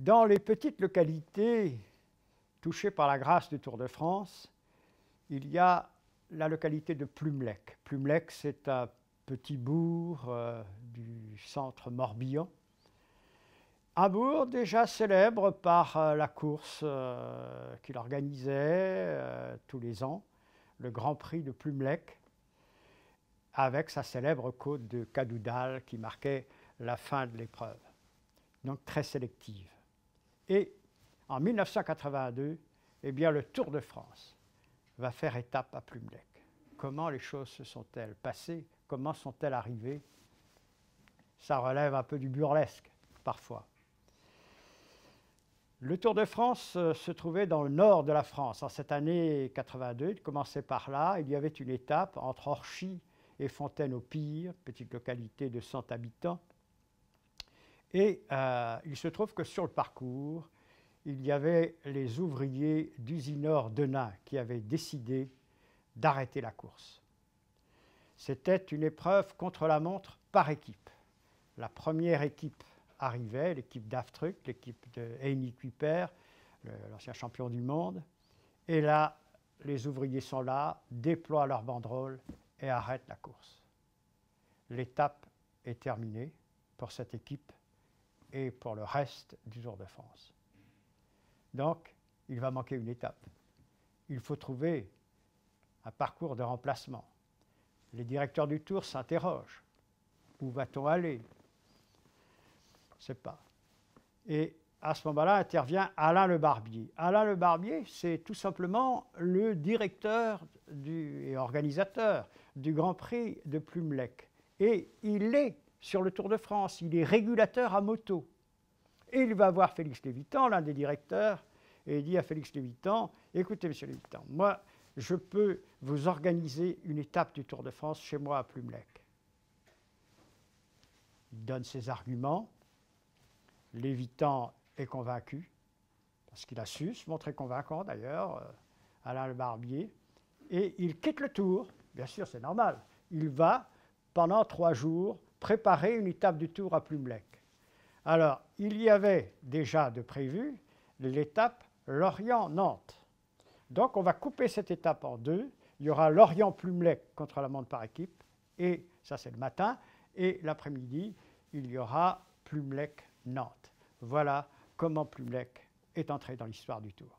Dans les petites localités touchées par la grâce du Tour de France, il y a la localité de Plumelec. Plumelec, c'est un petit bourg du centre Morbihan. Un bourg déjà célèbre par la course qu'il organisait tous les ans, le Grand Prix de Plumelec, avec sa célèbre côte de Cadoudal qui marquait la fin de l'épreuve, donc très sélective. Et en 1982, eh bien, le Tour de France va faire étape à Plumelec. Comment les choses se sont-elles passées? Comment sont-elles arrivées? Ça relève un peu du burlesque, parfois. Le Tour de France se trouvait dans le nord de la France. En cette année 82, il commençait par là. Il y avait une étape entre Orchy et Fontaine-au-Pire, petite localité de 100 habitants. Et il se trouve que sur le parcours, il y avait les ouvriers d'Usinor Denain qui avaient décidé d'arrêter la course. C'était une épreuve contre la montre par équipe. La première équipe arrivait, l'équipe d'Aftruck, l'équipe de Heini Kuiper, l'ancien champion du monde. Et là, les ouvriers sont là, déploient leur banderole et arrêtent la course. L'étape est terminée pour cette équipe et pour le reste du Tour de France. Donc, il va manquer une étape. Il faut trouver un parcours de remplacement. Les directeurs du Tour s'interrogent. Où va-t-on aller? Je ne sais pas. Et à ce moment-là intervient Alain Le Barbier. Alain Le Barbier, c'est tout simplement le directeur et organisateur du Grand Prix de Plumelec. Et il est sur le Tour de France, il est régulateur à moto. Et il va voir Félix Lévitan, l'un des directeurs, et il dit à Félix Lévitan, écoutez, monsieur Lévitan, moi, je peux vous organiser une étape du Tour de France chez moi à Plumelec. Il donne ses arguments. Lévitan est convaincu, parce qu'il a su se montrer convaincant d'ailleurs, Alain Le Barbier, et il quitte le Tour, bien sûr c'est normal, il va pendant 3 jours préparer une étape du Tour à Plumelec. Alors, il y avait déjà de prévu l'étape Lorient-Nantes. Donc on va couper cette étape en 2, il y aura Lorient-Plumelec contre la montre par équipe, et ça c'est le matin, et l'après-midi, il y aura Plumelec-Nantes. Voilà comment Plumelec est entré dans l'histoire du Tour.